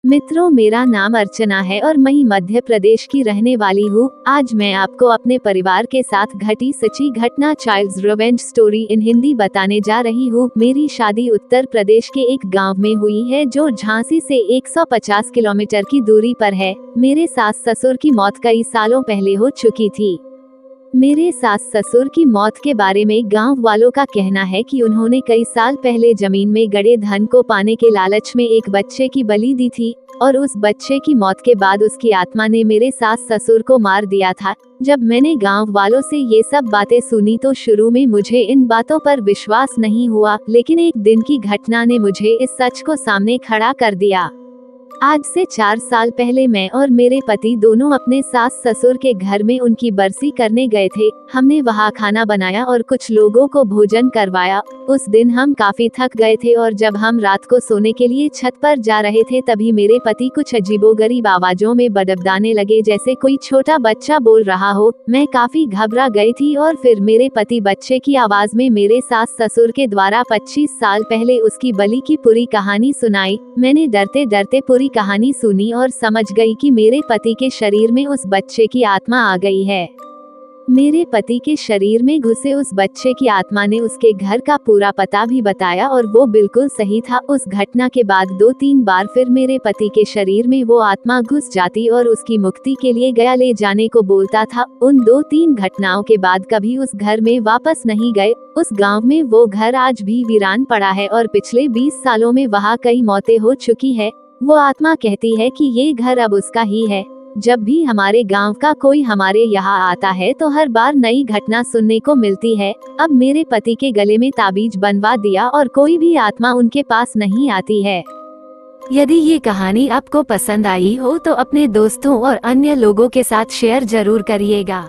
मित्रों, मेरा नाम अर्चना है और मैं मध्य प्रदेश की रहने वाली हूँ। आज मैं आपको अपने परिवार के साथ घटी सच्ची घटना child's revenge story in Hindi बताने जा रही हूँ। मेरी शादी उत्तर प्रदेश के एक गांव में हुई है जो झांसी से 150 किलोमीटर की दूरी पर है। मेरे सास ससुर की मौत कई सालों पहले हो चुकी थी। मेरे सास ससुर की मौत के बारे में गांव वालों का कहना है कि उन्होंने कई साल पहले जमीन में गड़े धन को पाने के लालच में एक बच्चे की बलि दी थी और उस बच्चे की मौत के बाद उसकी आत्मा ने मेरे सास ससुर को मार दिया था। जब मैंने गांव वालों से ये सब बातें सुनी तो शुरू में मुझे इन बातों पर विश्वास नहीं हुआ, लेकिन एक दिन की घटना ने मुझे इस सच को सामने खड़ा कर दिया। आज से 4 साल पहले मैं और मेरे पति दोनों अपने सास ससुर के घर में उनकी बरसी करने गए थे। हमने वहाँ खाना बनाया और कुछ लोगों को भोजन करवाया। उस दिन हम काफी थक गए थे और जब हम रात को सोने के लिए छत पर जा रहे थे तभी मेरे पति कुछ अजीबोगरीब आवाजों में बड़बड़ाने लगे, जैसे कोई छोटा बच्चा बोल रहा हो। मैं काफी घबरा गई थी और फिर मेरे पति बच्चे की आवाज में मेरे सास ससुर के द्वारा 25 साल पहले उसकी बलि की पूरी कहानी सुनाई। मैंने डरते डरते पूरी कहानी सुनी और समझ गई कि मेरे पति के शरीर में उस बच्चे की आत्मा आ गई है। मेरे पति के शरीर में घुसे उस बच्चे की आत्मा ने उसके घर का पूरा पता भी बताया और वो बिल्कुल सही था। उस घटना के बाद 2-3 बार फिर मेरे पति के शरीर में वो आत्मा घुस जाती और उसकी मुक्ति के लिए गया ले जाने को बोलता था। उन 2-3 घटनाओं के बाद कभी उस घर में वापस नहीं गए। उस गांव में वो घर आज भी वीरान पड़ा है और पिछले 20 सालों में वहाँ कई मौतें हो चुकी है। वो आत्मा कहती है कि ये घर अब उसका ही है। जब भी हमारे गांव का कोई हमारे यहाँ आता है तो हर बार नई घटना सुनने को मिलती है। अब मेरे पति के गले में ताबीज बनवा दिया और कोई भी आत्मा उनके पास नहीं आती है। यदि ये कहानी आपको पसंद आई हो तो अपने दोस्तों और अन्य लोगों के साथ शेयर जरूर करिएगा।